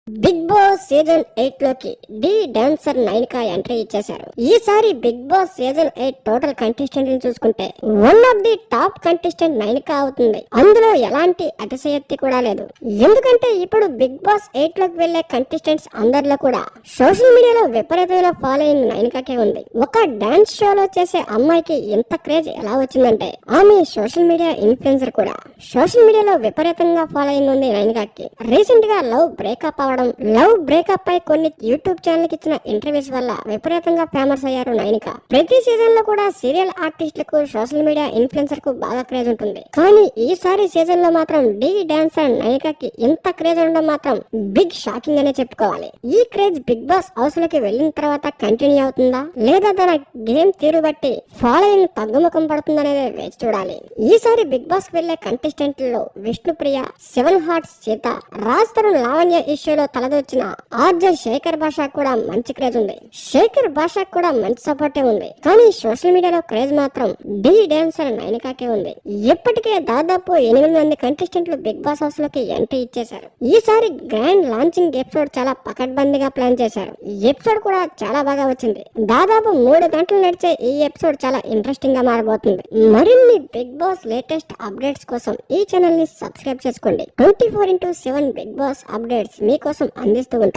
Big Boss season 8 లోకి D dancer Nainika entry ఇచ్చేశారు. ఈసారి Bigg Boss season 8 total contestant ని చూసుకుంటే one of the top contestant Nainika అవుతుంది. అందులో ఎలాంటి అతిశయోక్తి కూడా లేదు. ఎందుకంటే ఇప్పుడు బిగ్ బాస్ 8 లోకి వెళ్లే కంటెస్టెంట్స్ అందరిలో కూడా సోషల్ మీడియాలో విపరీతమైన ఫాలోయింగ్ నైనికాకే ఉంది. ఒక డాన్స్ షోలో చేసే అమ్మాయికి ఇంత క్రేజ్ ఎలా వచ్చిందంటే ఆమె సోషల్ మీడియా ఇన్ఫ్లుయెన్సర్ కూడా. సోషల్ మీడియాలో విపరీతంగా ఫాలోయింగ్ ఉంది నైనికాకి. రీసెంట్ గా లవ్ బ్రేకప్ లవ్ బ్రేకప్ పై కొన్ని యూట్యూబ్ ఛానల్ కి ఇచ్చిన ఇంటర్వ్యూస్ వల్ల విపరీతంగా ఫేమస్ అయ్యారు నైనిక. ప్రతి సీజన్ లో కూడా సీరియల్ ఆర్టిస్టులకు సోషల్ మీడియా ఇన్ఫ్లుయెన్సర్ కు బాగా క్రేజ్ ఉంటుంది. కానీ ఈసారి సీజన్ లో మాత్రం డి డాన్సర్ నైనికాకి ఇంత క్రేజ్ ఉండడం మాత్రం బిగ్ షాకింగ్ అనే చెప్పుకోవాలి. ఈ క్రేజ్ బిగ్ బాస్ హౌస్ లోకి వెళ్ళిన తర్వాత కంటిన్యూ అవుతుందా లేదా తన గేమ్ తీరు బట్టి ఫాలోయింగ్ తగ్గుముఖం పడుతుందనేది వేచి చూడాలి. ఈసారి బిగ్ బాస్ కి వెళ్లే కంటెస్టెంట్ లో విష్ణుప్రియ, సెవెన్ హార్ట్స్ సీత, రాజ్ తరుణ్, లావణ్య ఇష్యూలో తలదొచ్చిన ఆర్జే శేఖర్ భాష కూడా మంచి క్రేజ్ ఉంది. శేఖర్ భాష కూడా మంచి సపోర్టే ఉంది. కానీ సోషల్ మీడియాలో క్రేజ్ మాత్రం డి డాన్సర్ నైనికాకే ఉంది. ఇప్పటికే దాదాపు 8 మంది కంటెస్టెంట్లు బిగ్ బాస్ హౌస్ లోకి ఎంట్రీ ఇచ్చేశారు. ఈసారి గ్రాండ్ లాంచింగ్ ఎపిసోడ్ చాలా పకడ్బందీగా ప్లాన్ చేశారు. ఈ ఎపిసోడ్ కూడా చాలా బాగా వచ్చింది. దాదాపు 3 గంటలు నడిచే ఈ ఎపిసోడ్ చాలా ఇంట్రెస్టింగ్ గా మారబోతుంది. మరిన్ని బిగ్ బాస్ లేటెస్ట్ అప్డేట్స్ కోసం ఈ ఛానల్ ని సబ్స్క్రైబ్ చేసుకోండి. 24/7 బిగ్ బాస్ అప్డేట్స్ మీకోసం అందిస్తూ ఉంటాం.